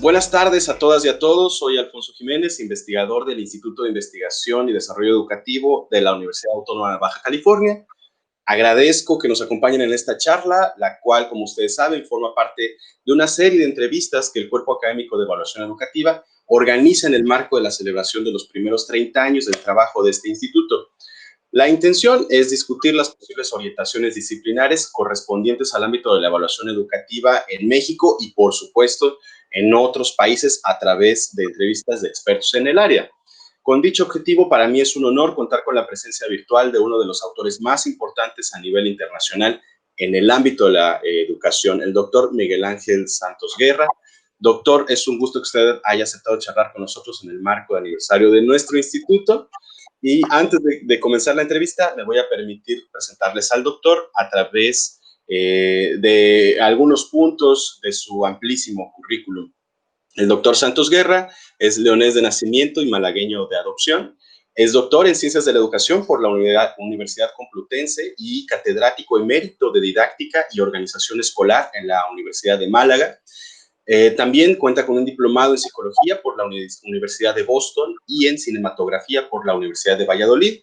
Buenas tardes a todas y a todos. Soy Alfonso Jiménez, investigador del Instituto de Investigación y Desarrollo Educativo de la Universidad Autónoma de Baja California. Agradezco que nos acompañen en esta charla, la cual, como ustedes saben, forma parte de una serie de entrevistas que el Cuerpo Académico de Evaluación Educativa organiza en el marco de la celebración de los primeros 30 años del trabajo de este instituto. La intención es discutir las posibles orientaciones disciplinares correspondientes al ámbito de la evaluación educativa en México y, por supuesto, en otros países a través de entrevistas de expertos en el área. Con dicho objetivo, para mí es un honor contar con la presencia virtual de uno de los autores más importantes a nivel internacional en el ámbito de la educación, el doctor Miguel Ángel Santos Guerra. Doctor, es un gusto que usted haya aceptado charlar con nosotros en el marco de aniversario de nuestro instituto. Y antes de comenzar la entrevista, me voy a permitir presentarles al doctor a través de algunos puntos de su amplísimo currículum. El doctor Santos Guerra es leonés de nacimiento y malagueño de adopción. Es doctor en Ciencias de la Educación por la Universidad Complutense y catedrático emérito de Didáctica y Organización Escolar en la Universidad de Málaga. También cuenta con un diplomado en Psicología por la Universidad de Boston y en Cinematografía por la Universidad de Valladolid.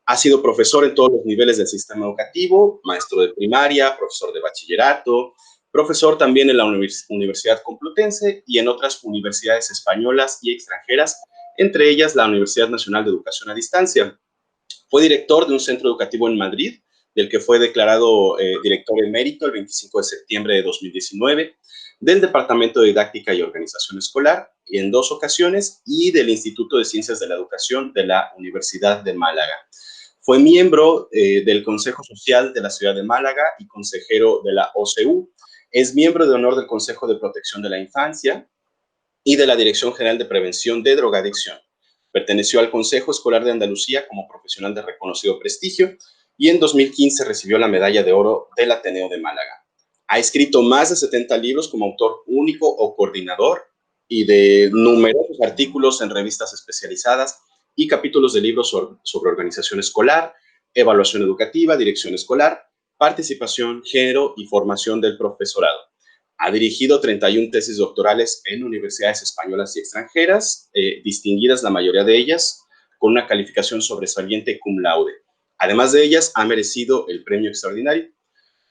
Ha sido profesor en todos los niveles del sistema educativo, maestro de primaria, profesor de bachillerato, profesor también en la Universidad Complutense y en otras universidades españolas y extranjeras, entre ellas la Universidad Nacional de Educación a Distancia. Fue director de un centro educativo en Madrid, del que fue declarado director emérito el 25 de septiembre de 2019, del Departamento de Didáctica y Organización Escolar en 2 ocasiones y del Instituto de Ciencias de la Educación de la Universidad de Málaga. Fue miembro del Consejo Social de la Ciudad de Málaga y consejero de la OCU. Es miembro de honor del Consejo de Protección de la Infancia y de la Dirección General de Prevención de Drogadicción. Perteneció al Consejo Escolar de Andalucía como profesional de reconocido prestigio y en 2015 recibió la Medalla de Oro del Ateneo de Málaga. Ha escrito más de 70 libros como autor único o coordinador y de numerosos artículos en revistas especializadas y capítulos de libros sobre organización escolar, evaluación educativa, dirección escolar, participación, género y formación del profesorado. Ha dirigido 31 tesis doctorales en universidades españolas y extranjeras, distinguidas la mayoría de ellas con una calificación sobresaliente cum laude. Además de ellas, ha merecido el premio extraordinario.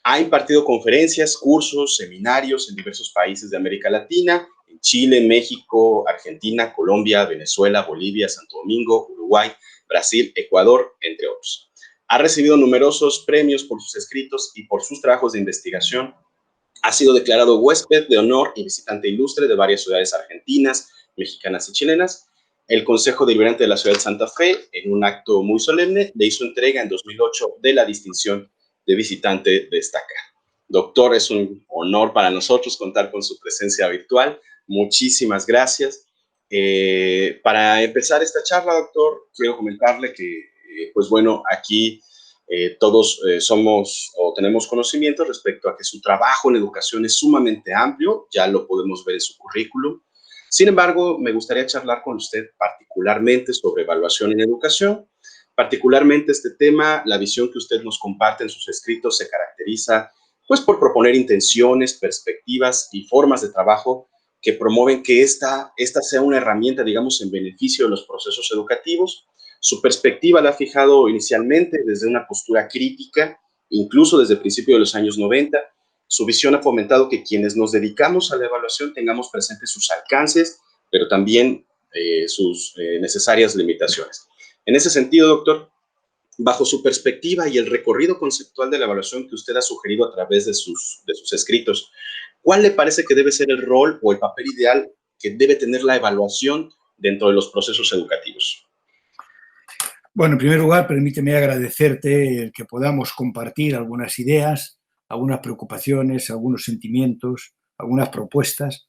Ha impartido conferencias, cursos, seminarios en diversos países de América Latina, en Chile, México, Argentina, Colombia, Venezuela, Bolivia, Santo Domingo, Uruguay, Brasil, Ecuador, entre otros. Ha recibido numerosos premios por sus escritos y por sus trabajos de investigación. Ha sido declarado huésped de honor y visitante ilustre de varias ciudades argentinas, mexicanas y chilenas. El Consejo Deliberante de la Ciudad de Santa Fe, en un acto muy solemne, le hizo entrega en 2008 de la distinción de visitante destacado. Doctor, es un honor para nosotros contar con su presencia virtual. Muchísimas gracias. Para empezar esta charla, doctor, quiero comentarle que, pues bueno, aquí todos somos o tenemos conocimiento respecto a que su trabajo en educación es sumamente amplio, ya lo podemos ver en su currículum. Sin embargo, me gustaría charlar con usted particularmente sobre evaluación en educación. Particularmente este tema, la visión que usted nos comparte en sus escritos se caracteriza pues por proponer intenciones, perspectivas y formas de trabajo que promueven que esta sea una herramienta, digamos, en beneficio de los procesos educativos. Su perspectiva la ha fijado inicialmente desde una postura crítica, incluso desde el principio de los años 90. Su visión ha fomentado que quienes nos dedicamos a la evaluación tengamos presentes sus alcances, pero también sus necesarias limitaciones. En ese sentido, doctor, bajo su perspectiva y el recorrido conceptual de la evaluación que usted ha sugerido a través de sus escritos, ¿cuál le parece que debe ser el rol o el papel ideal que debe tener la evaluación dentro de los procesos educativos? Bueno, en primer lugar, permíteme agradecerte el que podamos compartir algunas ideas, algunas preocupaciones, algunos sentimientos, algunas propuestas.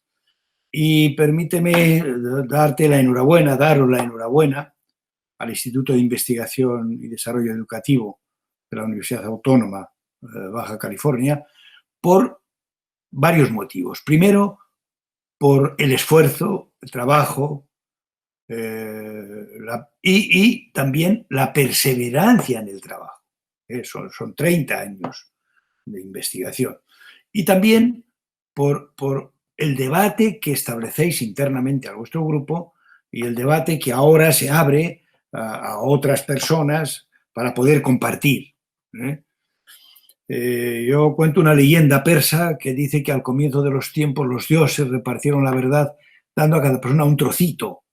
Y permíteme daros la enhorabuena al Instituto de Investigación y Desarrollo Educativo de la Universidad Autónoma de Baja California por varios motivos. Primero, por el esfuerzo, el trabajo y también la perseverancia en el trabajo. Son 30 años de investigación. Y también por el debate que establecéis internamente a vuestro grupo y el debate que ahora se abre a otras personas para poder compartir. Yo cuento una leyenda persa que dice que al comienzo de los tiempos los dioses repartieron la verdad dando a cada persona un trocito.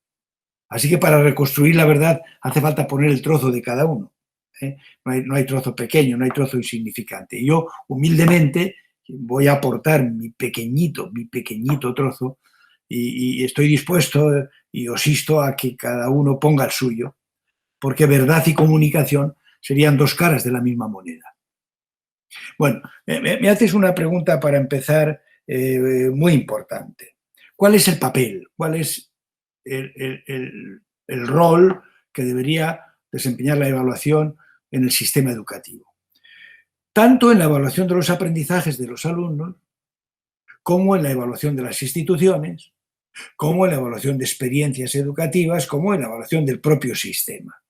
Así que para reconstruir la verdad hace falta poner el trozo de cada uno. No hay trozo pequeño, no hay trozo insignificante. Y yo, humildemente, voy a aportar mi pequeñito trozo y estoy dispuesto y os insto a que cada uno ponga el suyo, porque verdad y comunicación serían dos caras de la misma moneda. Bueno, me haces una pregunta para empezar muy importante. ¿Cuál es el papel? ¿Cuál es el rol que debería desempeñar la evaluación en el sistema educativo? Tanto en la evaluación de los aprendizajes de los alumnos, como en la evaluación de las instituciones, como en la evaluación de experiencias educativas, como en la evaluación del propio sistema.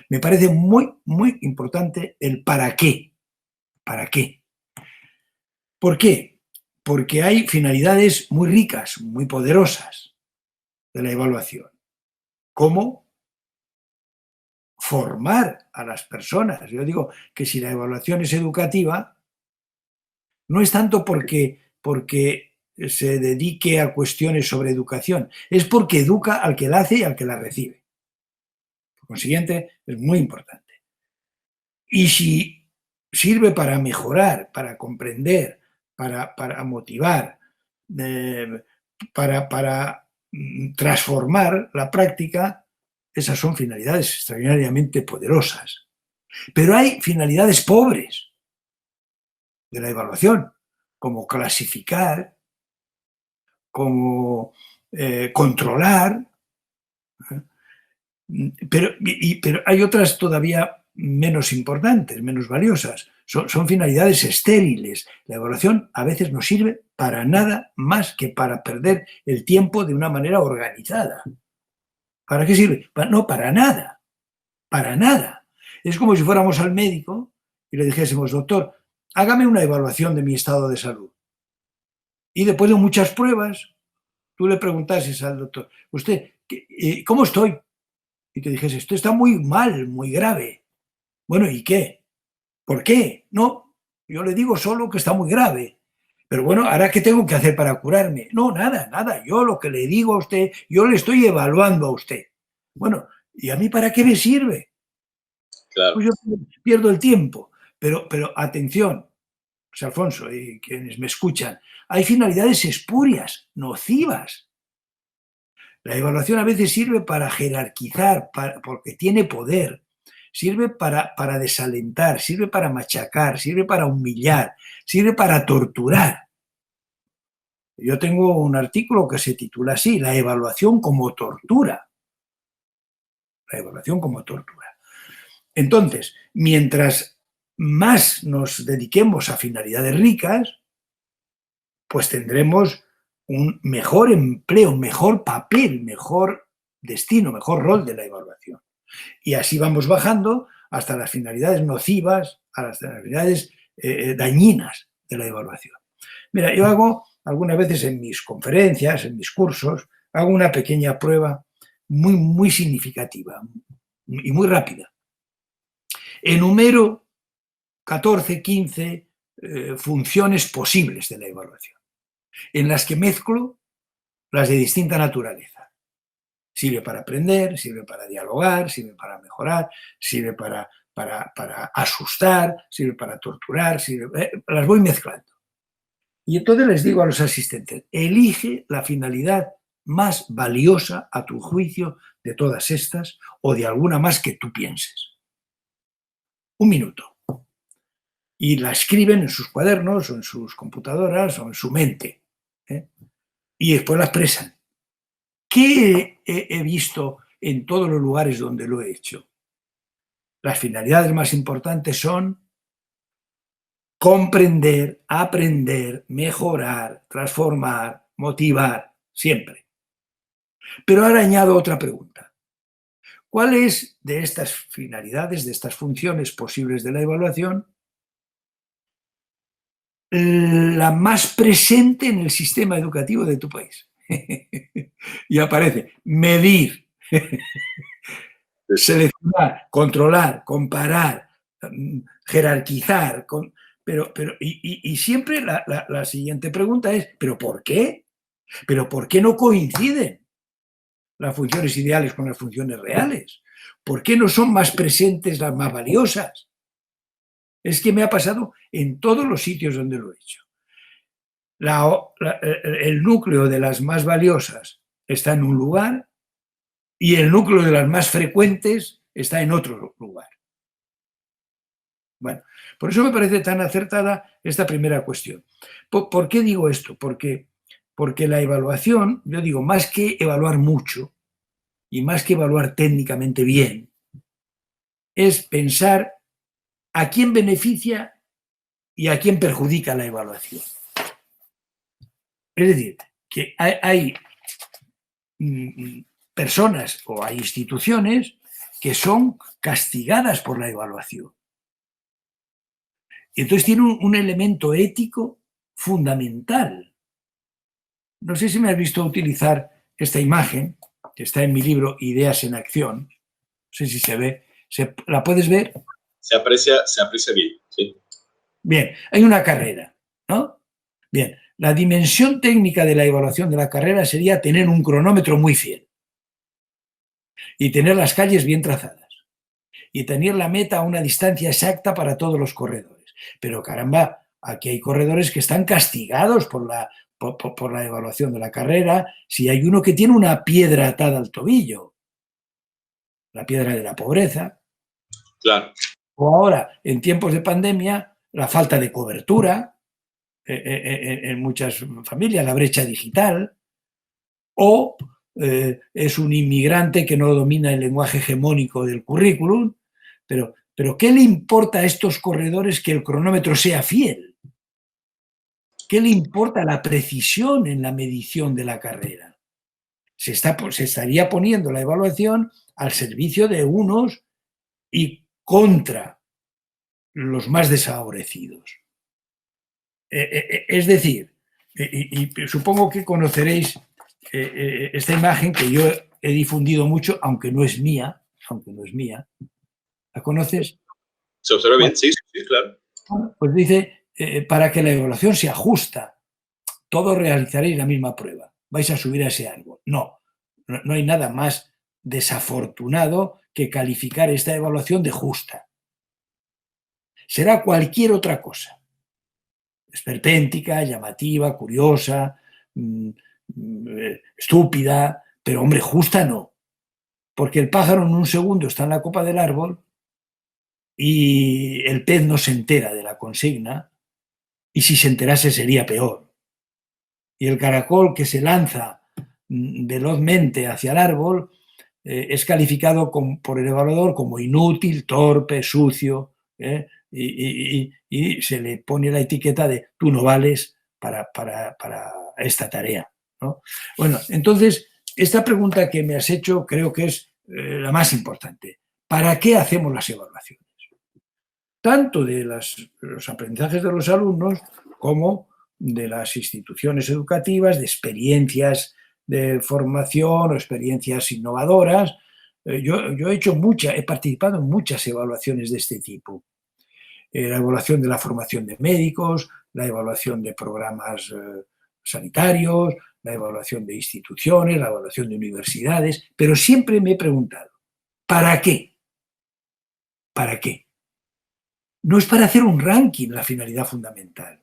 Me parece muy, muy importante el para qué. ¿Para qué? ¿Por qué? Porque hay finalidades muy ricas, muy poderosas de la evaluación, como formar a las personas. Yo digo que si la evaluación es educativa, no es tanto porque se dedique a cuestiones sobre educación, es porque educa al que la hace y al que la recibe. Por consiguiente, es muy importante. Y si sirve para mejorar, para comprender, para motivar, para transformar la práctica, esas son finalidades extraordinariamente poderosas. Pero hay finalidades pobres de la evaluación, como clasificar, como controlar, pero hay otras todavía menos importantes, menos valiosas. Son finalidades estériles. La evaluación a veces no sirve para nada más que para perder el tiempo de una manera organizada. ¿Para qué sirve? No, para nada. Para nada. Es como si fuéramos al médico y le dijésemos, doctor, hágame una evaluación de mi estado de salud. Y después de muchas pruebas, tú le preguntases al doctor, usted, ¿cómo estoy? Y te dijese, esto está muy mal, muy grave. Bueno, ¿y qué? ¿Por qué? No, yo le digo solo que está muy grave. Pero bueno, ¿ahora qué tengo que hacer para curarme? No, nada, nada. Yo lo que le digo a usted, yo le estoy evaluando a usted. Bueno, ¿y a mí para qué me sirve? Claro. Pues yo pierdo el tiempo. Pero atención, José Alfonso y quienes me escuchan, hay finalidades espurias, nocivas. La evaluación a veces sirve para jerarquizar, porque tiene poder, sirve para desalentar, sirve para machacar, sirve para humillar, sirve para torturar. Yo tengo un artículo que se titula así, la evaluación como tortura. La evaluación como tortura. Entonces, mientras más nos dediquemos a finalidades ricas, pues tendremos un mejor empleo, mejor papel, mejor destino, mejor rol de la evaluación. Y así vamos bajando hasta las finalidades nocivas, a las finalidades dañinas de la evaluación. Mira, yo hago algunas veces en mis conferencias, en mis cursos, hago una pequeña prueba muy, muy significativa y muy rápida. Enumero 14, 15 funciones posibles de la evaluación, en las que mezclo las de distinta naturaleza. Sirve para aprender, sirve para dialogar, sirve para mejorar, sirve para asustar, sirve para torturar, las voy mezclando. Y entonces les digo a los asistentes, elige la finalidad más valiosa a tu juicio de todas estas o de alguna más que tú pienses. 1 minuto. Y la escriben en sus cuadernos o en sus computadoras o en su mente. Y después la expresan. ¿Qué he visto en todos los lugares donde lo he hecho? Las finalidades más importantes son comprender, aprender, mejorar, transformar, motivar, siempre. Pero ahora añado otra pregunta. ¿Cuál es de estas finalidades, de estas funciones posibles de la evaluación, la más presente en el sistema educativo de tu país. Y aparece medir, seleccionar, controlar, comparar, jerarquizar, y siempre la siguiente pregunta es, ¿pero por qué? ¿Pero por qué no coinciden las funciones ideales con las funciones reales? ¿Por qué no son más presentes las más valiosas? Es que me ha pasado en todos los sitios donde lo he hecho. El núcleo de las más valiosas está en un lugar y el núcleo de las más frecuentes está en otro lugar. Bueno, por eso me parece tan acertada esta primera cuestión. ¿Por qué digo esto? Porque la evaluación, yo digo, más que evaluar mucho y más que evaluar técnicamente bien, es pensar a quién beneficia y a quién perjudica la evaluación. Es decir, que hay personas o hay instituciones que son castigadas por la evaluación. Y entonces tiene un elemento ético fundamental. No sé si me has visto utilizar esta imagen, que está en mi libro Ideas en Acción. No sé si se ve. ¿La puedes ver? Se aprecia bien, sí. Bien, hay una carrera, ¿no? Bien, la dimensión técnica de la evaluación de la carrera sería tener un cronómetro muy fiel y tener las calles bien trazadas y tener la meta a una distancia exacta para todos los corredores. Pero caramba, aquí hay corredores que están castigados por la evaluación de la carrera si hay uno que tiene una piedra atada al tobillo, la piedra de la pobreza. Claro. O ahora, en tiempos de pandemia, la falta de cobertura en muchas familias, la brecha digital, o es un inmigrante que no domina el lenguaje hegemónico del currículum, pero ¿qué le importa a estos corredores que el cronómetro sea fiel? ¿Qué le importa la precisión en la medición de la carrera? Se estaría poniendo la evaluación al servicio de unos y contra los más desfavorecidos. Es decir, y supongo que conoceréis esta imagen que yo he difundido mucho, aunque no es mía. ¿La conoces? ¿Se observa bien? Sí, claro. Pues dice, para que la evaluación sea justa, todos realizaréis la misma prueba. Vais a subir a ese árbol. No hay nada más desafortunado que calificar esta evaluación de justa. Será cualquier otra cosa. Esperpéntica, llamativa, curiosa, estúpida, pero hombre, justa no. Porque el pájaro en un segundo está en la copa del árbol y el pez no se entera de la consigna, y si se enterase sería peor. Y el caracol que se lanza velozmente hacia el árbol es calificado por el evaluador como inútil, torpe, sucio, y se le pone la etiqueta de tú no vales para esta tarea, ¿no? Bueno, entonces, esta pregunta que me has hecho creo que es la más importante. ¿Para qué hacemos las evaluaciones? Tanto de los aprendizajes de los alumnos como de las instituciones educativas, de experiencias de formación o experiencias innovadoras. Yo he participado en muchas evaluaciones de este tipo. La evaluación de la formación de médicos, la evaluación de programas sanitarios, la evaluación de instituciones, la evaluación de universidades, pero siempre me he preguntado, ¿para qué? ¿Para qué? No es para hacer un ranking la finalidad fundamental.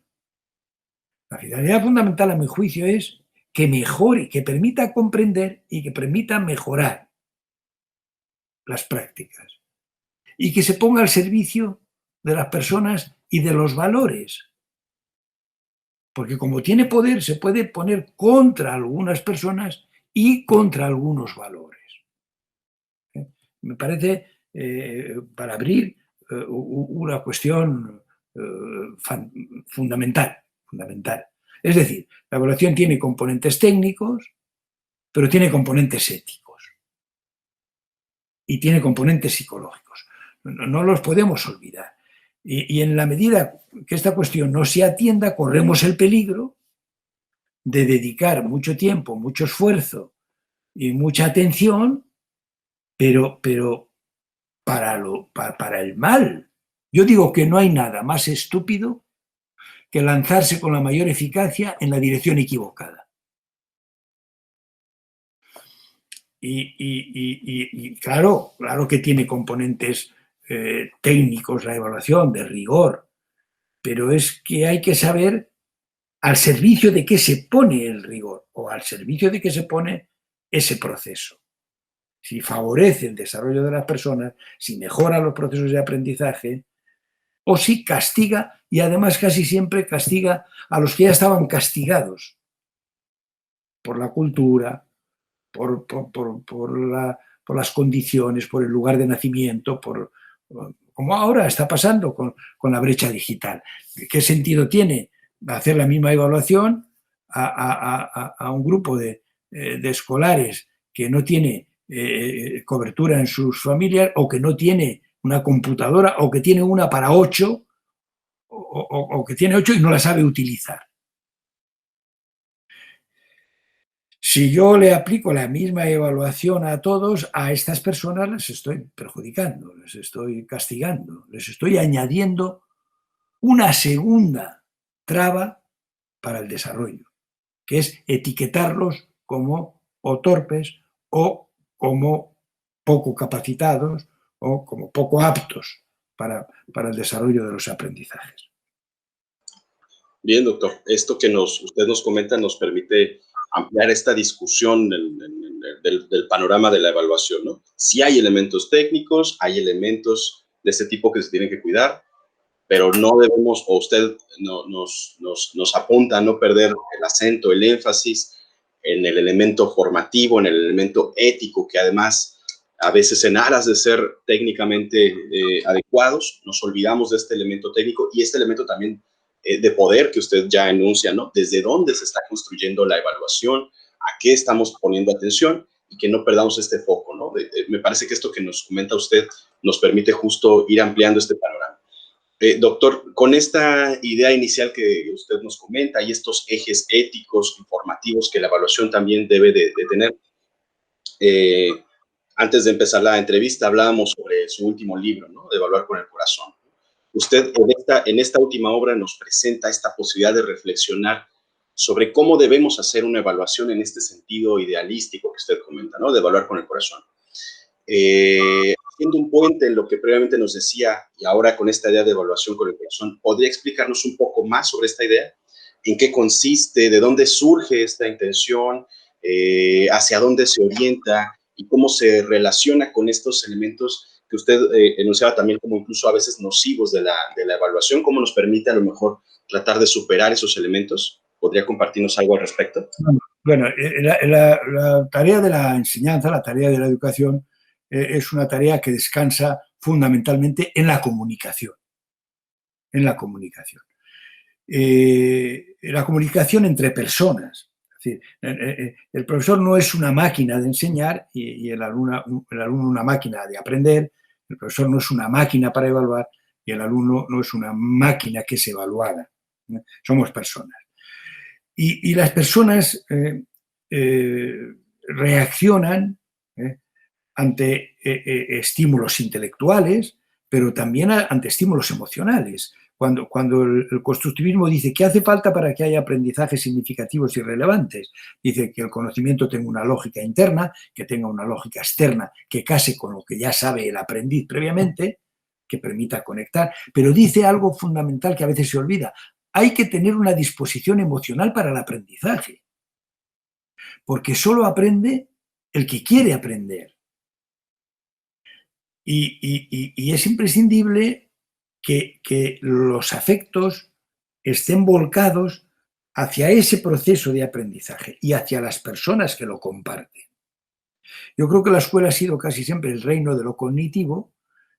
La finalidad fundamental, a mi juicio, es que mejore, que permita comprender y que permita mejorar las prácticas y que se ponga al servicio de las personas y de los valores. Porque como tiene poder, se puede poner contra algunas personas y contra algunos valores. Me parece, para abrir, una cuestión fundamental. Es decir, la evaluación tiene componentes técnicos, pero tiene componentes éticos y tiene componentes psicológicos. No los podemos olvidar. Y en la medida que esta cuestión no se atienda, corremos el peligro de dedicar mucho tiempo, mucho esfuerzo y mucha atención, pero para el mal. Yo digo que no hay nada más estúpido que lanzarse con la mayor eficacia en la dirección equivocada. Y claro que tiene componentes técnicos la evaluación, de rigor, pero es que hay que saber al servicio de qué se pone el rigor o al servicio de qué se pone ese proceso. Si favorece el desarrollo de las personas, si mejora los procesos de aprendizaje, o si castiga, y además casi siempre castiga a los que ya estaban castigados por la cultura, por las condiciones, por el lugar de nacimiento, como ahora está pasando con la brecha digital. ¿Qué sentido tiene hacer la misma evaluación a un grupo de escolares que no tiene cobertura en sus familias, o que no tiene una computadora, o que tiene una para 8, o que tiene 8 y no la sabe utilizar? Si yo le aplico la misma evaluación a todos, a estas personas les estoy perjudicando, les estoy castigando, les estoy añadiendo una segunda traba para el desarrollo, que es etiquetarlos como o torpes, o como poco capacitados, o como poco aptos para el desarrollo de los aprendizajes. Bien, doctor. Esto que usted nos comenta nos permite ampliar esta discusión del panorama de la evaluación, ¿no? Sí hay elementos técnicos, hay elementos de este tipo que se tienen que cuidar, pero no debemos, o usted nos apunta a no perder el acento, el énfasis en el elemento formativo, en el elemento ético, que además a veces en aras de ser técnicamente adecuados, nos olvidamos de este elemento técnico y este elemento también de poder que usted ya enuncia, ¿no? Desde dónde se está construyendo la evaluación, a qué estamos poniendo atención y que no perdamos este foco, ¿no? Me parece que esto que nos comenta usted nos permite justo ir ampliando este panorama. Doctor, con esta idea inicial que usted nos comenta y estos ejes éticos, informativos que la evaluación también debe de tener, antes de empezar la entrevista hablábamos sobre su último libro, ¿no? De Evaluar con el Corazón. Usted en esta última obra nos presenta esta posibilidad de reflexionar sobre cómo debemos hacer una evaluación en este sentido idealístico que usted comenta, ¿no? De evaluar con el corazón. Haciendo un puente en lo que previamente nos decía y ahora con esta idea de evaluación con el corazón, ¿podría explicarnos un poco más sobre esta idea? ¿En qué consiste? ¿De dónde surge esta intención? ¿Hacia dónde se orienta? ¿Y cómo se relaciona con estos elementos que usted enunciaba también como incluso a veces nocivos de la evaluación? ¿Cómo nos permite a lo mejor tratar de superar esos elementos? ¿Podría compartirnos algo al respecto? Bueno, la tarea de la enseñanza, la tarea de la educación, es una tarea que descansa fundamentalmente en la comunicación. En la comunicación. La comunicación entre personas. Es decir, el profesor no es una máquina de enseñar y el alumno una máquina de aprender. El profesor no es una máquina para evaluar y el alumno no es una máquina que es evaluada. Somos personas. Y las personas reaccionan ante estímulos intelectuales, pero también ante estímulos emocionales. Cuando el constructivismo dice que hace falta para que haya aprendizajes significativos y relevantes, dice que el conocimiento tenga una lógica interna, que tenga una lógica externa, que case con lo que ya sabe el aprendiz previamente, que permita conectar, pero dice algo fundamental que a veces se olvida: hay que tener una disposición emocional para el aprendizaje, porque solo aprende el que quiere aprender. Y es imprescindible que los afectos estén volcados hacia ese proceso de aprendizaje y hacia las personas que lo comparten. Yo creo que la escuela ha sido casi siempre el reino de lo cognitivo,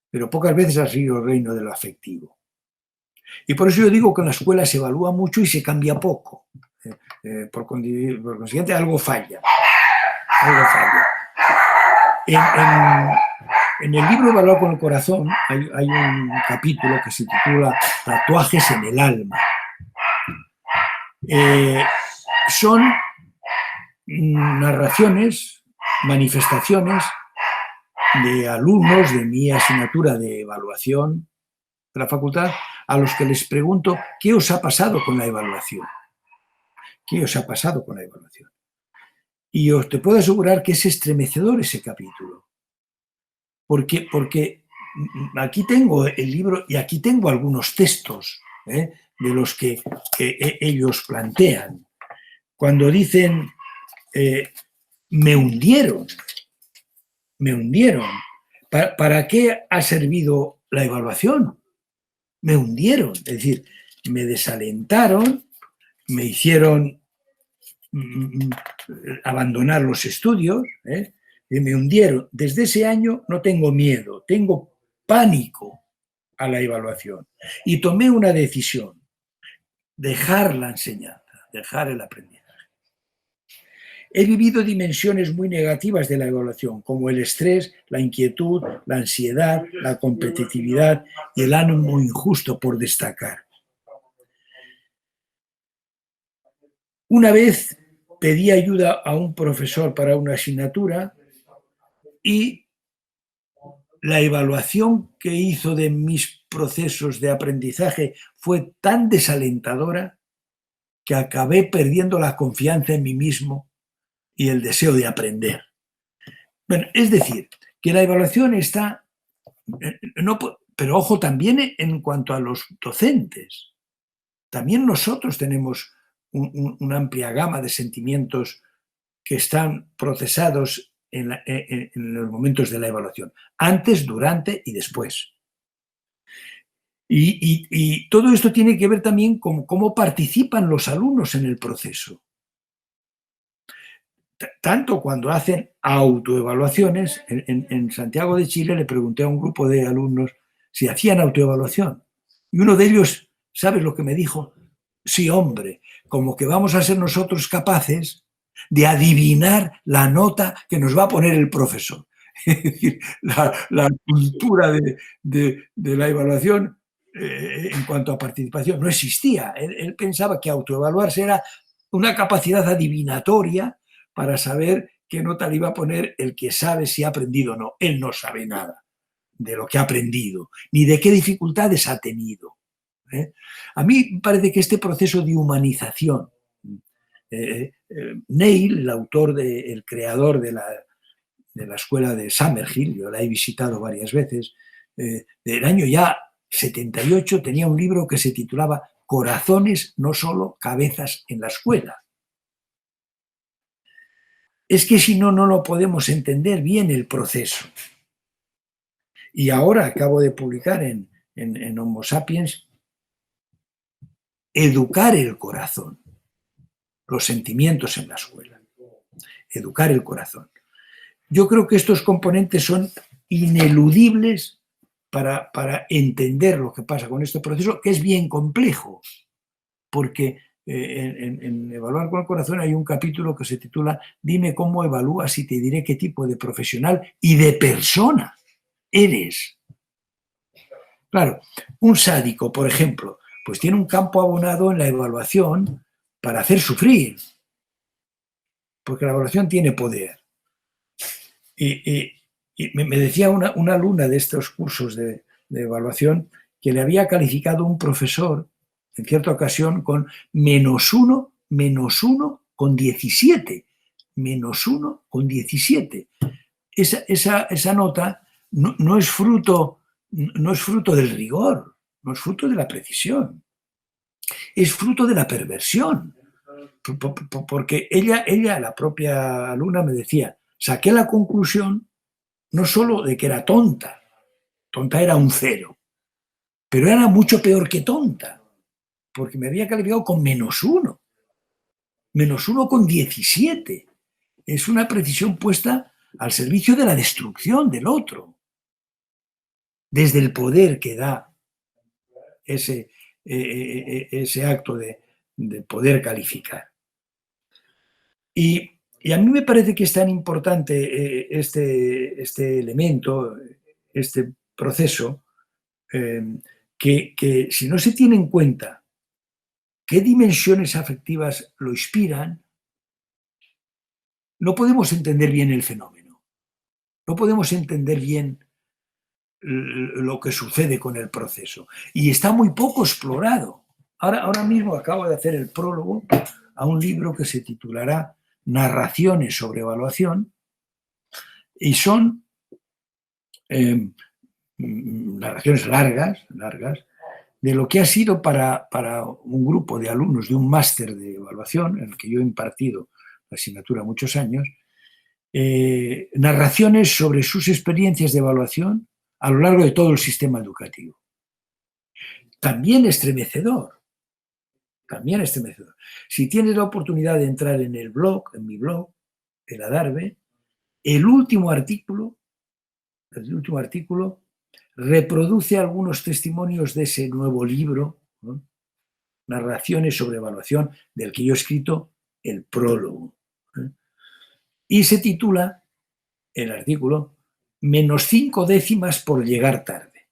pero pocas veces ha sido el reino de lo afectivo. Y por eso yo digo que en la escuela se evalúa mucho y se cambia poco. Por consiguiente, algo falla. Algo falla. En el libro Evaluar con el corazón hay un capítulo que se titula Tatuajes en el alma. Son narraciones, manifestaciones de alumnos de mi asignatura de evaluación de la facultad, a los que les pregunto qué os ha pasado con la evaluación. ¿Qué os ha pasado con la evaluación? Y os te puedo asegurar que es estremecedor ese capítulo. Porque aquí tengo el libro y aquí tengo algunos textos de los que ellos plantean. Cuando dicen, me hundieron. ¿Para qué ha servido la evaluación? Me hundieron, es decir, me desalentaron, me hicieron abandonar los estudios, y me hundieron. Desde ese año no tengo miedo, tengo pánico a la evaluación. Y tomé una decisión, dejar la enseñanza, dejar el aprendizaje. He vivido dimensiones muy negativas de la evaluación, como el estrés, la inquietud, la ansiedad, la competitividad y el ánimo injusto por destacar. Una vez pedí ayuda a un profesor para una asignatura y la evaluación que hizo de mis procesos de aprendizaje fue tan desalentadora que acabé perdiendo la confianza en mí mismo y el deseo de aprender. Bueno, es decir, que la evaluación está, pero ojo, también en cuanto a los docentes. También nosotros tenemos una amplia gama de sentimientos que están procesados en los momentos de la evaluación, antes, durante y después. Y todo esto tiene que ver también con cómo participan los alumnos en el proceso. Tanto cuando hacen autoevaluaciones, en Santiago de Chile le pregunté a un grupo de alumnos si hacían autoevaluación. Y uno de ellos, ¿sabes lo que me dijo? Sí, hombre, como que vamos a ser nosotros capaces de adivinar la nota que nos va a poner el profesor. Es decir, la cultura de la evaluación en cuanto a participación no existía. Él pensaba que autoevaluarse era una capacidad adivinatoria para saber qué nota le iba a poner el que sabe si ha aprendido o no. Él no sabe nada de lo que ha aprendido, ni de qué dificultades ha tenido. A mí me parece que este proceso de humanización, Neil, el autor, el creador de la escuela de Summerhill, yo la he visitado varias veces, del año ya 78 tenía un libro que se titulaba Corazones, no solo cabezas en la escuela. Es que si no, no lo podemos entender bien el proceso. Y ahora acabo de publicar en Homo Sapiens Educar el corazón, los sentimientos en la escuela. Educar el corazón. Yo creo que estos componentes son ineludibles para entender lo que pasa con este proceso, que es bien complejo, porque en Evaluar con el corazón hay un capítulo que se titula Dime cómo evalúas y te diré qué tipo de profesional y de persona eres. Claro, un sádico, por ejemplo, pues tiene un campo abonado en la evaluación para hacer sufrir, porque la evaluación tiene poder. Y me decía una alumna de estos cursos de evaluación que le había calificado un profesor en cierta ocasión con -1 con 17. -1 con 17. Esa nota no es fruto del rigor, no es fruto de la precisión, es fruto de la perversión. Porque ella, la propia alumna, me decía, saqué la conclusión no solo de que era tonta era un 0, pero era mucho peor que tonta, porque me había calificado con -1, -1 con 17. Es una precisión puesta al servicio de la destrucción del otro, desde el poder que da ese acto de poder calificar. Y a mí me parece que es tan importante este elemento, este proceso, que si no se tiene en cuenta qué dimensiones afectivas lo inspiran, no podemos entender bien el fenómeno, no podemos entender bien lo que sucede con el proceso. Y está muy poco explorado. Ahora mismo acabo de hacer el prólogo a un libro que se titulará Narraciones sobre evaluación, y son narraciones largas, de lo que ha sido para un grupo de alumnos de un máster de evaluación, en el que yo he impartido la asignatura muchos años, narraciones sobre sus experiencias de evaluación a lo largo de todo el sistema educativo. También estremecedor. Si tienes la oportunidad de entrar en el blog, en mi blog, el Adarve, el último artículo reproduce algunos testimonios de ese nuevo libro, ¿no? Narraciones sobre evaluación, del que yo he escrito el prólogo. Y se titula el artículo "-5 décimas por llegar tarde".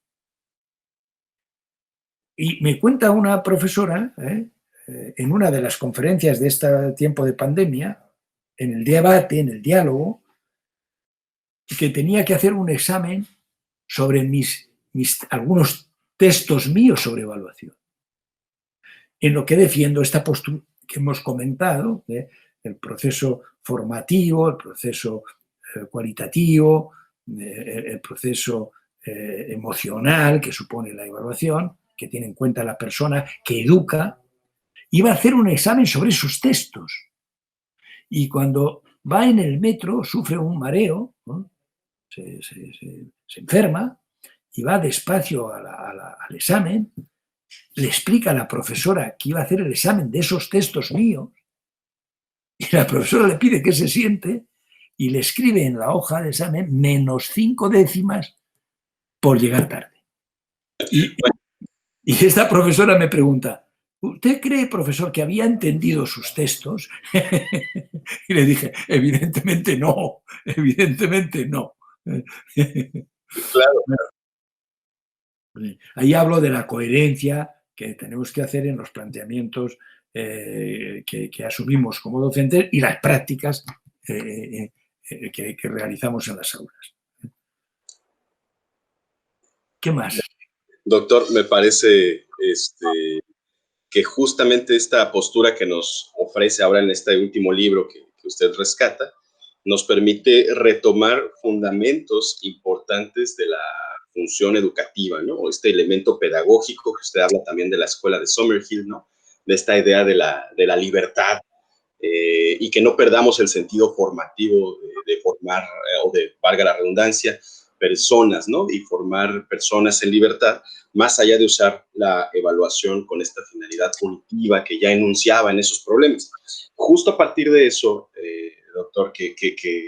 Y me cuenta una profesora, en una de las conferencias de este tiempo de pandemia, en el debate, en el diálogo, que tenía que hacer un examen sobre algunos textos míos sobre evaluación, en lo que defiendo esta postura que hemos comentado, el proceso formativo, el proceso cualitativo, el proceso emocional que supone la evaluación, que tiene en cuenta la persona que educa. Iba a hacer un examen sobre esos textos, y cuando va en el metro sufre un mareo, ¿no? Se enferma y va despacio al examen. Le explica a la profesora que iba a hacer el examen de esos textos míos, y la profesora le pide que se siente y le escribe en la hoja de examen -5 décimas por llegar tarde. Y esta profesora me pregunta: ¿usted cree, profesor, que había entendido sus textos? Y le dije: evidentemente no. Claro. Ahí hablo de la coherencia que tenemos que hacer en los planteamientos que asumimos como docentes y las prácticas que realizamos en las aulas. ¿Qué más? Doctor, me parece que justamente esta postura que nos ofrece ahora en este último libro que usted rescata, nos permite retomar fundamentos importantes de la función educativa, ¿no? Este elemento pedagógico que usted habla también de la escuela de Summerhill, ¿no? De esta idea de la libertad, y que no perdamos el sentido formativo de formar, o de, valga la redundancia, personas, ¿no? Y formar personas en libertad, más allá de usar la evaluación con esta finalidad punitiva que ya enunciaba en esos problemas. Justo a partir de eso, doctor, que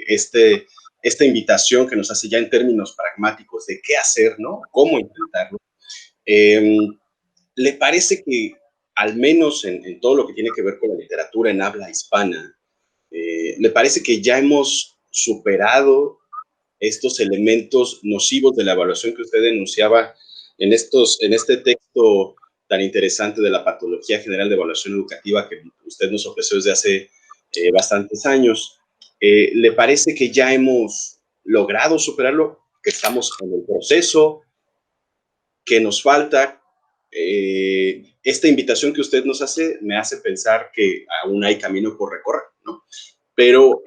esta invitación que nos hace ya en términos pragmáticos de qué hacer, ¿no? Cómo intentarlo, ¿le parece que al menos en todo lo que tiene que ver con la literatura en habla hispana, le parece que ya hemos superado estos elementos nocivos de la evaluación que usted denunciaba en este texto tan interesante de la patología general de evaluación educativa que usted nos ofreció desde hace bastantes años? ¿Le parece que ya hemos logrado superarlo, que estamos en el proceso, que nos falta? Esta invitación que usted nos hace me hace pensar que aún hay camino por recorrer, ¿no? Pero,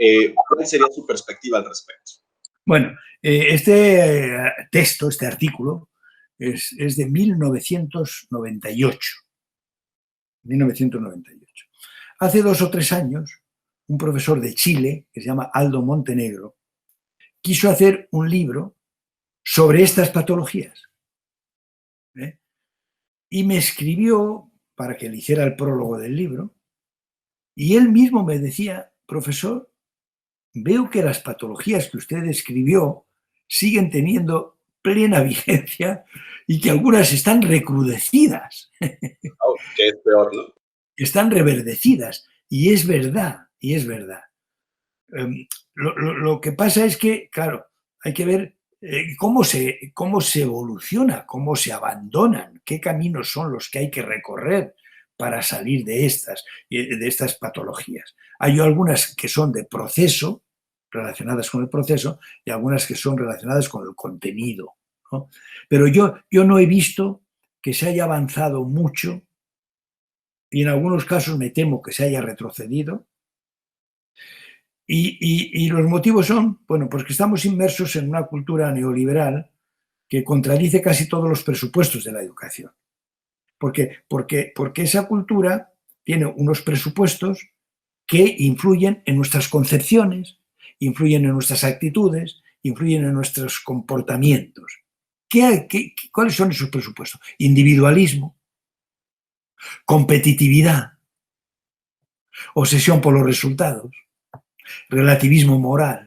¿cuál sería su perspectiva al respecto? Bueno, este texto, este artículo, es de 1998. Hace 2 o 3 años, un profesor de Chile, que se llama Aldo Montenegro, quiso hacer un libro sobre estas patologías. Y me escribió para que le hiciera el prólogo del libro, y él mismo me decía: profesor, veo que las patologías que usted escribió siguen teniendo plena vigencia y que algunas están recrudecidas. Oh, que es peor, ¿no? Están reverdecidas. Y es verdad, Lo que pasa es que, claro, hay que ver cómo se evoluciona, cómo se abandonan, qué caminos son los que hay que recorrer para salir de estas patologías. Hay algunas que son de proceso, relacionadas con el proceso, y algunas que son relacionadas con el contenido, ¿no? Pero yo no he visto que se haya avanzado mucho, y en algunos casos me temo que se haya retrocedido. Y los motivos son, bueno, pues que estamos inmersos en una cultura neoliberal que contradice casi todos los presupuestos de la educación. Porque esa cultura tiene unos presupuestos que influyen en nuestras concepciones, influyen en nuestras actitudes, influyen en nuestros comportamientos. ¿Cuáles son esos presupuestos? Individualismo, competitividad, obsesión por los resultados, relativismo moral,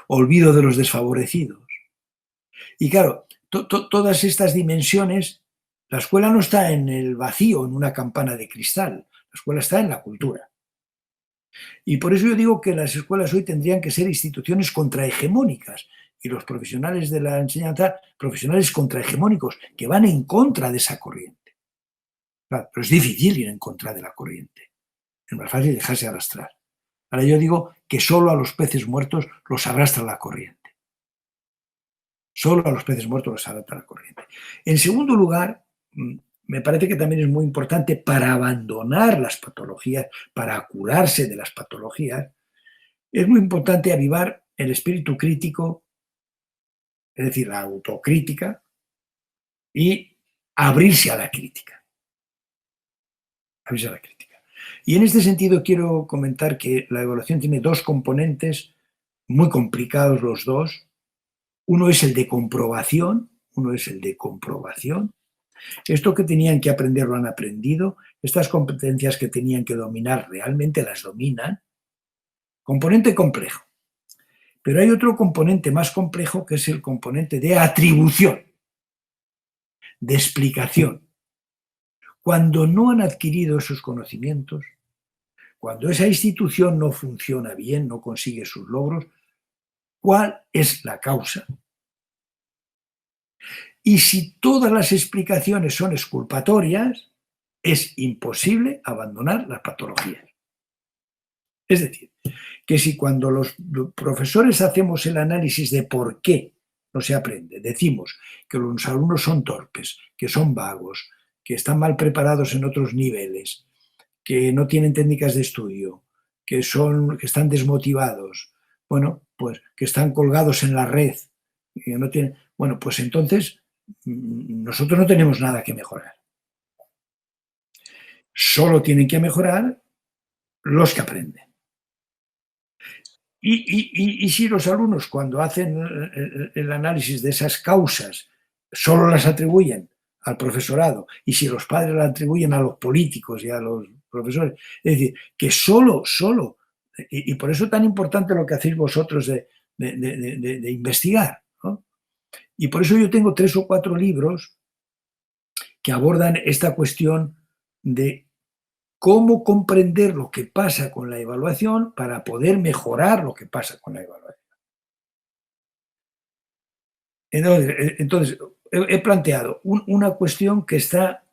olvido de los desfavorecidos. Y claro, todas estas dimensiones, la escuela no está en el vacío, en una campana de cristal, la escuela está en la cultura. Y por eso yo digo que las escuelas hoy tendrían que ser instituciones contrahegemónicas y los profesionales de la enseñanza, profesionales contrahegemónicos, que van en contra de esa corriente. Claro, pero es difícil ir en contra de la corriente, es más fácil dejarse arrastrar. Ahora yo digo que solo a los peces muertos los arrastra la corriente. Solo a los peces muertos los arrastra la corriente. En segundo lugar, me parece que también es muy importante para abandonar las patologías, para curarse de las patologías, es muy importante avivar el espíritu crítico, es decir, la autocrítica, y abrirse a la crítica. Abrirse a la crítica. Y en este sentido quiero comentar que la evaluación tiene dos componentes muy complicados los dos. Uno es el de comprobación, Esto que tenían que aprender lo han aprendido, estas competencias que tenían que dominar realmente las dominan. Componente complejo. Pero hay otro componente más complejo que es el componente de atribución, de explicación. Cuando no han adquirido esos conocimientos, cuando esa institución no funciona bien, no consigue sus logros, ¿cuál es la causa? Y si todas las explicaciones son exculpatorias, es imposible abandonar las patologías. Es decir, que si cuando los profesores hacemos el análisis de por qué no se aprende, decimos que los alumnos son torpes, que son vagos, que están mal preparados en otros niveles, que no tienen técnicas de estudio, que están desmotivados, bueno, pues que están colgados en la red, que no tienen, bueno, pues entonces nosotros no tenemos nada que mejorar. Solo tienen que mejorar los que aprenden. Y si los alumnos, cuando hacen el análisis de esas causas, solo las atribuyen al profesorado, y si los padres las atribuyen a los políticos y a los profesores, es decir, que solo, y por eso es tan importante lo que hacéis vosotros de investigar, ¿no? Y por eso yo tengo 3 o 4 libros que abordan esta cuestión de cómo comprender lo que pasa con la evaluación para poder mejorar lo que pasa con la evaluación. Entonces he planteado una cuestión que está,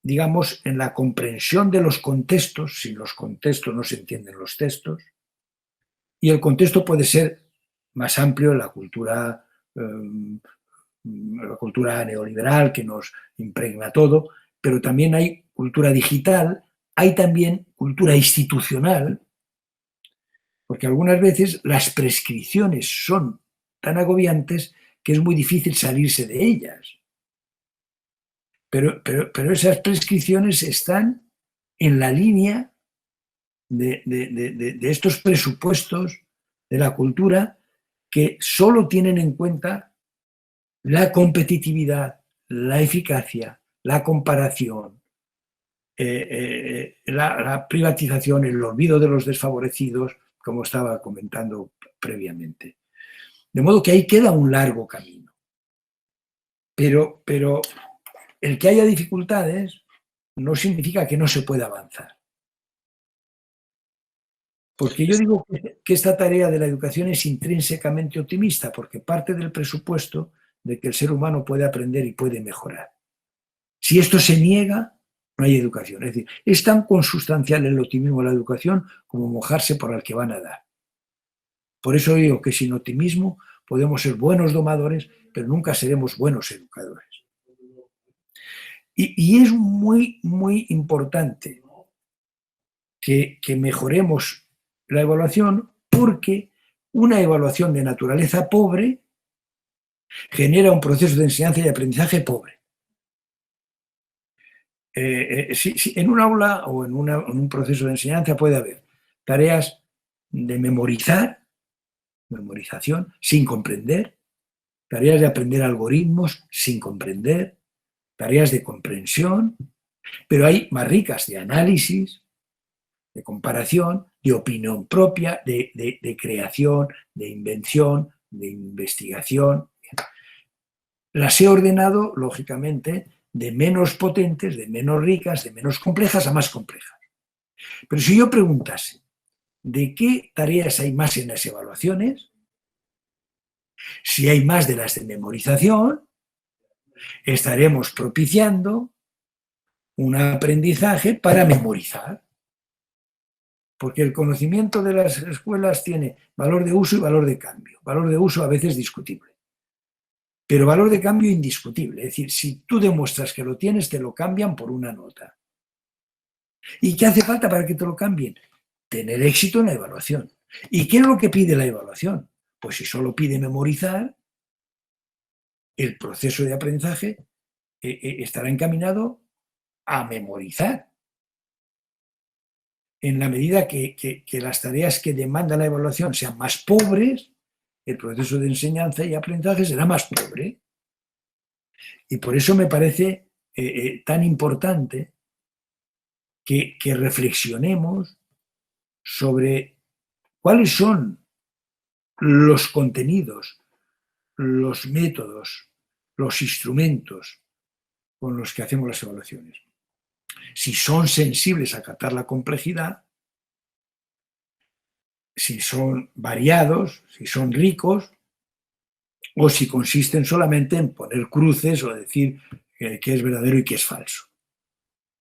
digamos, en la comprensión de los contextos. Sin los contextos no se entienden los textos, y el contexto puede ser más amplio, la cultura neoliberal que nos impregna todo, pero también hay cultura digital, hay también cultura institucional, porque algunas veces las prescripciones son tan agobiantes que es muy difícil salirse de ellas. Pero esas prescripciones están en la línea de estos presupuestos de la cultura que solo tienen en cuenta la competitividad, la eficacia, la comparación, la privatización, el olvido de los desfavorecidos, como estaba comentando previamente. De modo que ahí queda un largo camino. Pero el que haya dificultades no significa que no se pueda avanzar. Porque yo digo que esta tarea de la educación es intrínsecamente optimista, porque parte del presupuesto de que el ser humano puede aprender y puede mejorar. Si esto se niega, no hay educación. Es decir, es tan consustancial el optimismo de la educación como mojarse por el que van a dar. Por eso digo que sin optimismo podemos ser buenos domadores, pero nunca seremos buenos educadores. Y es muy, muy importante que mejoremos la evaluación, porque una evaluación de naturaleza pobre genera un proceso de enseñanza y aprendizaje pobre. Si en un aula o en un proceso de enseñanza puede haber tareas de memorización sin comprender, tareas de aprender algoritmos sin comprender, tareas de comprensión, pero hay más ricas de análisis, de comparación, de opinión propia, de creación, de invención, de investigación. Las he ordenado, lógicamente, de menos potentes, de menos ricas, de menos complejas a más complejas. Pero si yo preguntase, ¿de qué tareas hay más en las evaluaciones? Si hay más de las de memorización, estaremos propiciando un aprendizaje para memorizar. Porque el conocimiento de las escuelas tiene valor de uso y valor de cambio. Valor de uso a veces discutible, pero valor de cambio indiscutible. Es decir, si tú demuestras que lo tienes, te lo cambian por una nota. ¿Y qué hace falta para que te lo cambien? Tener éxito en la evaluación. ¿Y qué es lo que pide la evaluación? Pues si solo pide memorizar, el proceso de aprendizaje estará encaminado a memorizar. En la medida que las tareas que demanda la evaluación sean más pobres, el proceso de enseñanza y aprendizaje será más pobre. Y por eso me parece tan importante que reflexionemos sobre cuáles son los contenidos, los métodos, los instrumentos con los que hacemos las evaluaciones. Si son sensibles a captar la complejidad, si son variados, si son ricos, o si consisten solamente en poner cruces o decir qué es verdadero y qué es falso.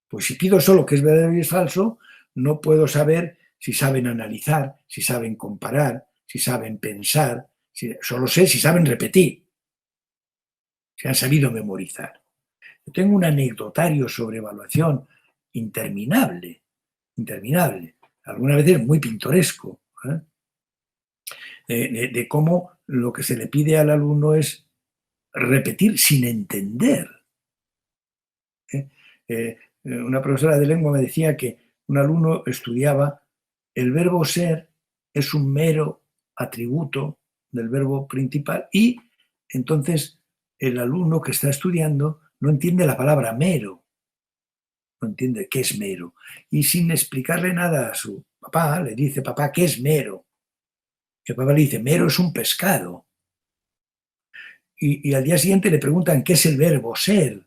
Pues si pido solo qué es verdadero y es falso, no puedo saber si saben analizar, si saben comparar, si saben pensar, solo sé si saben repetir, si han sabido memorizar. Yo tengo un anecdotario sobre evaluación interminable, algunas veces muy pintoresco, de cómo lo que se le pide al alumno es repetir sin entender. Una profesora de lengua me decía que un alumno estudiaba el verbo ser es un mero atributo del verbo principal y entonces el alumno que está estudiando no entiende la palabra mero, no entiende qué es mero. Y sin explicarle nada a su papá, le dice, papá, ¿qué es mero? Y el papá le dice, mero es un pescado. Y al día siguiente le preguntan, ¿qué es el verbo ser?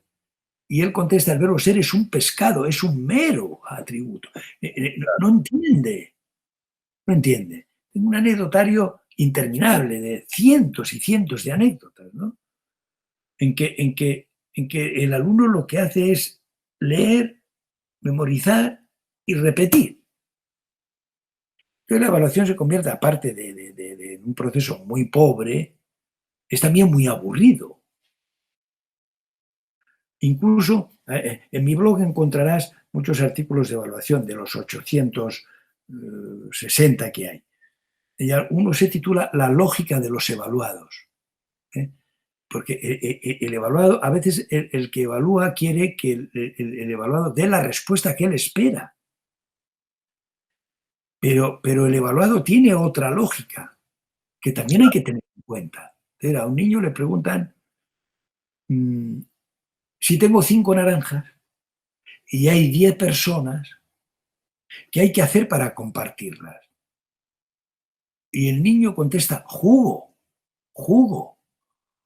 Y él contesta, el verbo ser es un pescado, es un mero atributo. No entiende, no entiende. Tengo un anecdotario interminable de cientos y cientos de anécdotas, ¿no? En que el alumno lo que hace es leer, memorizar y repetir. Entonces la evaluación se convierte, aparte de un proceso muy pobre, es también muy aburrido. Incluso en mi blog encontrarás muchos artículos de evaluación de los 860 que hay. Uno se titula La lógica de los evaluados. Porque el evaluado, a veces el que evalúa quiere que el evaluado dé la respuesta que él espera. Pero el evaluado tiene otra lógica que también hay que tener en cuenta. A un niño le preguntan, si tengo 5 naranjas y hay 10 personas, ¿qué hay que hacer para compartirlas? Y el niño contesta, jugo.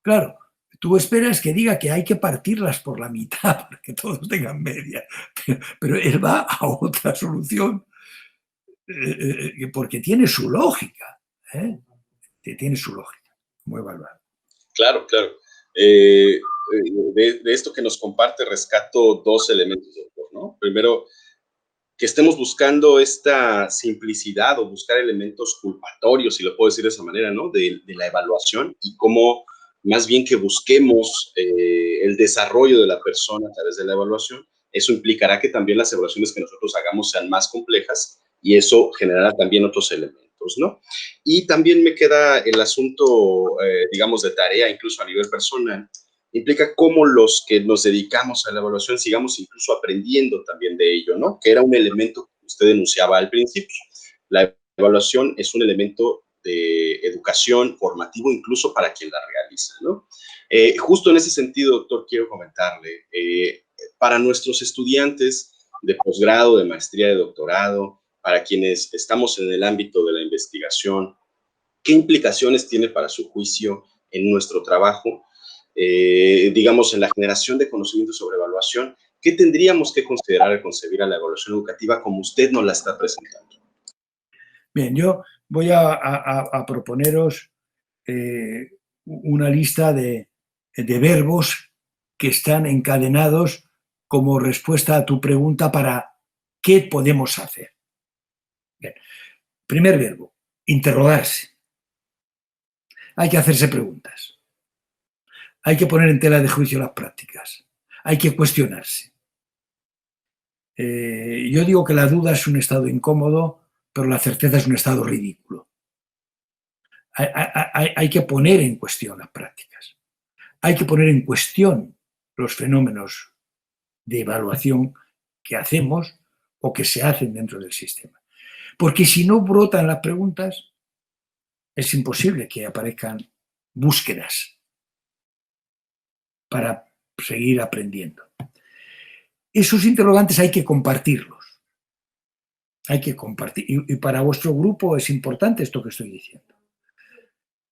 Claro, tú esperas que diga que hay que partirlas por la mitad para que todos tengan media, pero él va a otra solución porque tiene su lógica, ¿eh? Tiene su lógica, cómo evaluar. Claro, claro. De esto que nos comparte rescato dos elementos, doctor, ¿no? Primero, que estemos buscando esta simplicidad o buscar elementos culpatorios, si lo puedo decir de esa manera, ¿no? De la evaluación y cómo más bien que busquemos el desarrollo de la persona a través de la evaluación, eso implicará que también las evaluaciones que nosotros hagamos sean más complejas y eso generará también otros elementos, ¿no? Y también me queda el asunto, digamos, de tarea, incluso a nivel personal, implica cómo los que nos dedicamos a la evaluación sigamos incluso aprendiendo también de ello, ¿no? Que era un elemento que usted denunciaba al principio. La evaluación es un elemento de educación formativo incluso para quien la realiza, ¿no? Justo en ese sentido, doctor, quiero comentarle, para nuestros estudiantes de posgrado, de maestría, de doctorado, para quienes estamos en el ámbito de la investigación, ¿qué implicaciones tiene para su juicio en nuestro trabajo? Digamos, en la generación de conocimiento sobre evaluación, ¿qué tendríamos que considerar al concebir a la evaluación educativa como usted nos la está presentando? Bien, yo voy a proponeros una lista de verbos que están encadenados como respuesta a tu pregunta para qué podemos hacer. Bien. Primer verbo, interrogarse. Hay que hacerse preguntas. Hay que poner en tela de juicio las prácticas. Hay que cuestionarse. Yo digo que la duda es un estado incómodo, pero la certeza es un estado ridículo. Hay que poner en cuestión las prácticas. Hay que poner en cuestión los fenómenos de evaluación que hacemos o que se hacen dentro del sistema. Porque si no brotan las preguntas, es imposible que aparezcan búsquedas para seguir aprendiendo. Esos interrogantes hay que compartirlos. Hay que compartir. Y para vuestro grupo es importante esto que estoy diciendo.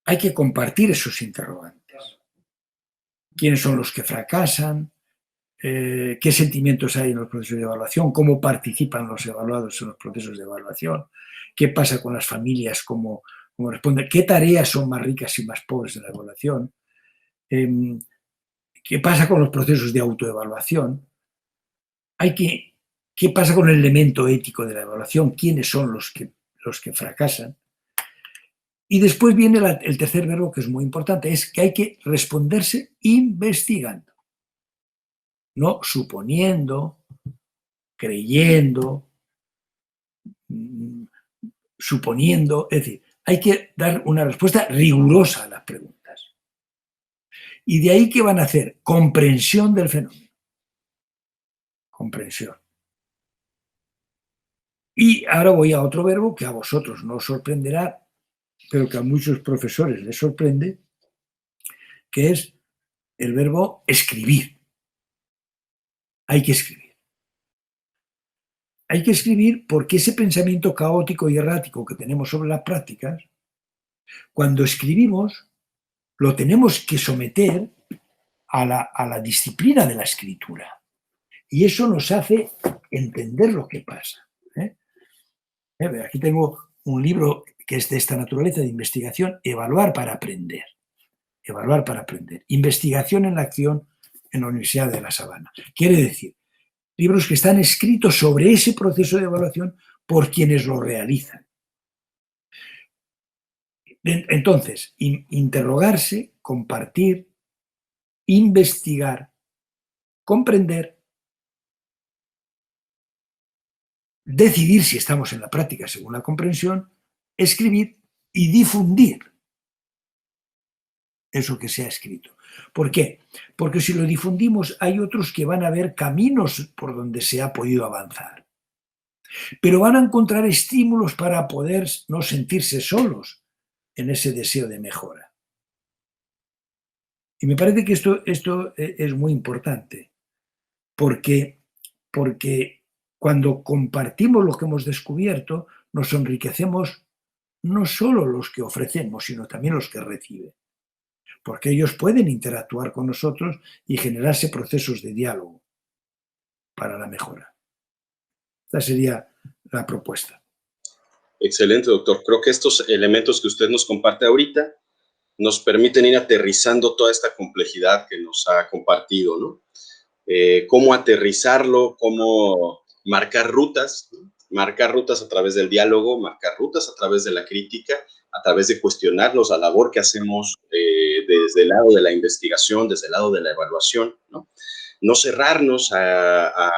Hay que compartir esos interrogantes. ¿Quiénes son los que fracasan? ¿Qué sentimientos hay en los procesos de evaluación? ¿Cómo participan los evaluados en los procesos de evaluación? ¿Qué pasa con las familias? ¿Cómo responden? ¿Qué tareas son más ricas y más pobres en la evaluación? ¿Qué pasa con los procesos de autoevaluación? ¿Qué pasa con el elemento ético de la evaluación? ¿Quiénes son los que fracasan? Y después viene el tercer verbo, que es muy importante, es que hay que responderse investigando. No suponiendo, creyendo, suponiendo, es decir, hay que dar una respuesta rigurosa a las preguntas. Y de ahí que van a hacer comprensión del fenómeno. Comprensión. Y ahora voy a otro verbo que a vosotros no os sorprenderá, pero que a muchos profesores les sorprende, que es el verbo escribir. Hay que escribir. Hay que escribir porque ese pensamiento caótico y errático que tenemos sobre las prácticas, cuando escribimos, lo tenemos que someter a la disciplina de la escritura. Y eso nos hace entender lo que pasa. Aquí tengo un libro que es de esta naturaleza de investigación, Evaluar para aprender. Evaluar para aprender. Investigación en la acción en la Universidad de La Sabana. Quiere decir, libros que están escritos sobre ese proceso de evaluación por quienes lo realizan. Entonces, interrogarse, compartir, investigar, comprender, decidir si estamos en la práctica según la comprensión, escribir y difundir eso que se ha escrito. ¿Por qué? Porque si lo difundimos hay otros que van a ver caminos por donde se ha podido avanzar, pero van a encontrar estímulos para poder no sentirse solos en ese deseo de mejora. Y me parece que esto es muy importante, porque cuando compartimos lo que hemos descubierto, nos enriquecemos no solo los que ofrecemos, sino también los que reciben, porque ellos pueden interactuar con nosotros y generarse procesos de diálogo para la mejora. Esta sería la propuesta. Excelente, doctor. Creo que estos elementos que usted nos comparte ahorita nos permiten ir aterrizando toda esta complejidad que nos ha compartido, ¿no? Cómo aterrizarlo, cómo marcar rutas, ¿no? Marcar rutas a través del diálogo, marcar rutas a través de la crítica, a través de cuestionarnos la labor que hacemos desde el lado de la investigación, desde el lado de la evaluación, ¿no? No cerrarnos a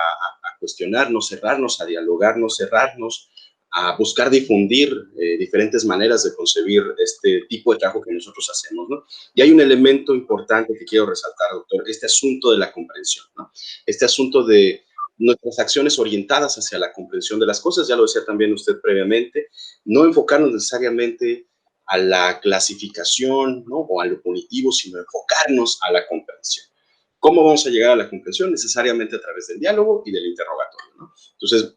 cuestionar, no cerrarnos a dialogar, no cerrarnos a buscar difundir diferentes maneras de concebir este tipo de trabajo que nosotros hacemos, ¿no? Y hay un elemento importante que quiero resaltar, doctor, este asunto de la comprensión, ¿no? Este asunto de nuestras acciones orientadas hacia la comprensión de las cosas, ya lo decía también usted previamente, no enfocarnos necesariamente a la clasificación, ¿no? O a lo punitivo, sino enfocarnos a la comprensión. ¿Cómo vamos a llegar a la comprensión? Necesariamente a través del diálogo y del interrogatorio, ¿no? Entonces,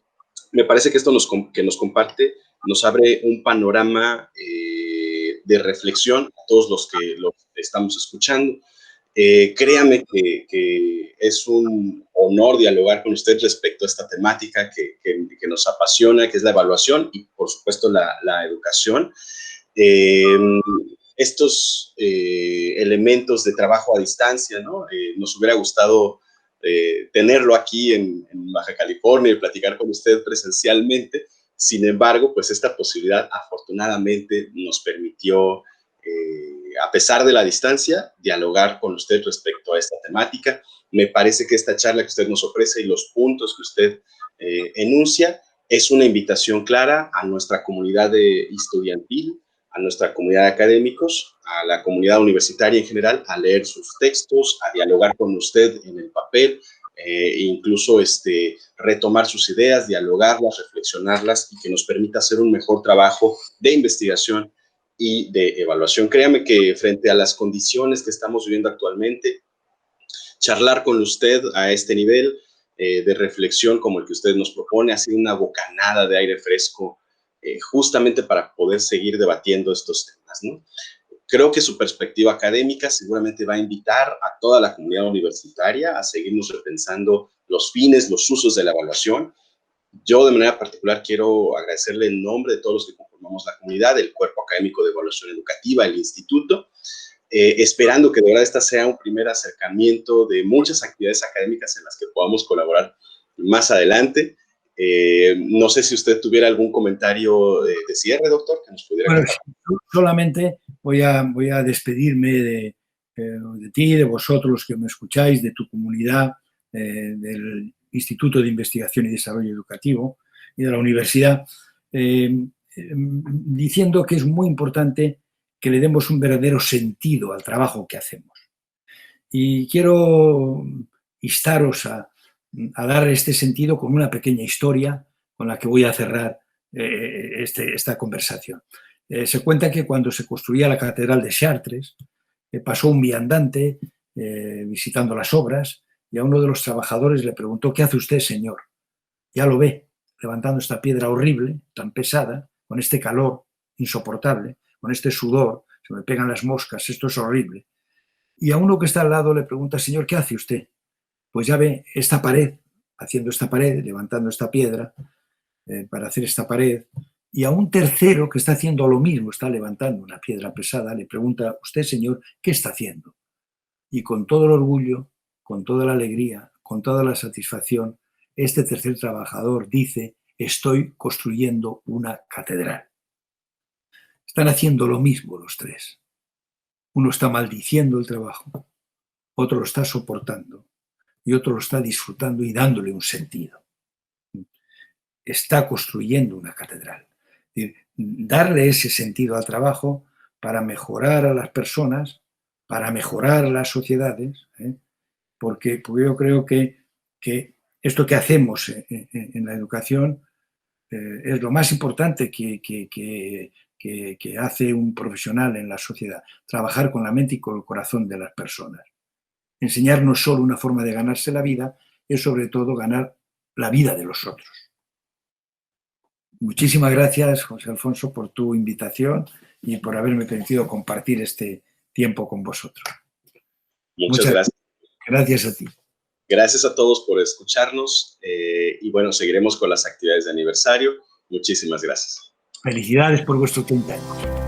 me parece que esto que nos comparte nos abre un panorama de reflexión a todos los que lo estamos escuchando. Créame que es un honor dialogar con usted respecto a esta temática que nos apasiona, que es la evaluación y, por supuesto, la educación. Estos elementos de trabajo a distancia, ¿no? Nos hubiera gustado tenerlo aquí en Baja California y platicar con usted presencialmente. Sin embargo, pues esta posibilidad afortunadamente nos permitió, a pesar de la distancia, dialogar con usted respecto a esta temática. Me parece que esta charla que usted nos ofrece y los puntos que usted enuncia es una invitación clara a nuestra comunidad estudiantil, a nuestra comunidad de académicos, a la comunidad universitaria en general, a leer sus textos, a dialogar con usted en el papel, incluso retomar sus ideas, dialogarlas, reflexionarlas y que nos permita hacer un mejor trabajo de investigación y de evaluación. Créame que frente a las condiciones que estamos viviendo actualmente, charlar con usted a este nivel de reflexión como el que usted nos propone ha sido una bocanada de aire fresco justamente para poder seguir debatiendo estos temas, ¿no? Creo que su perspectiva académica seguramente va a invitar a toda la comunidad universitaria a seguirnos repensando los fines, los usos de la evaluación. Yo de manera particular quiero agradecerle en nombre de todos los que conformamos la comunidad, el Cuerpo Académico de Evaluación Educativa, el Instituto, esperando que de verdad esta sea un primer acercamiento de muchas actividades académicas en las que podamos colaborar más adelante. No sé si usted tuviera algún comentario de cierre, doctor, que nos pudiera contar. Solamente voy a despedirme de ti, de vosotros los que me escucháis, de tu comunidad, del Instituto de Investigación y Desarrollo Educativo y de la universidad, diciendo que es muy importante que le demos un verdadero sentido al trabajo que hacemos. Y quiero instaros a dar este sentido con una pequeña historia con la que voy a cerrar esta conversación. Se cuenta que cuando se construía la Catedral de Chartres, pasó un viandante visitando las obras y a uno de los trabajadores le preguntó: ¿qué hace usted, señor? Ya lo ve, levantando esta piedra horrible, tan pesada, con este calor insoportable, con este sudor, se me pegan las moscas, esto es horrible. Y a uno que está al lado le pregunta: señor, ¿qué hace usted? Pues ya ve esta pared, haciendo esta pared, levantando esta piedra para hacer esta pared. Y a un tercero que está haciendo lo mismo, está levantando una piedra pesada, le pregunta: usted, señor, ¿qué está haciendo? Y con todo el orgullo, con toda la alegría, con toda la satisfacción, este tercer trabajador dice: estoy construyendo una catedral. Están haciendo lo mismo los tres. Uno está maldiciendo el trabajo, otro lo está soportando y otro lo está disfrutando y dándole un sentido. Está construyendo una catedral. Es decir, darle ese sentido al trabajo para mejorar a las personas, para mejorar las sociedades, porque yo creo que esto que hacemos en la educación es lo más importante que hace un profesional en la sociedad, trabajar con la mente y con el corazón de las personas. Enseñar no es solo una forma de ganarse la vida, es sobre todo ganar la vida de los otros. Muchísimas gracias, José Alfonso, por tu invitación y por haberme permitido compartir este tiempo con vosotros. Muchas gracias. Gracias a ti. Gracias a todos por escucharnos y bueno, seguiremos con las actividades de aniversario. Muchísimas gracias. Felicidades por vuestros 30 años.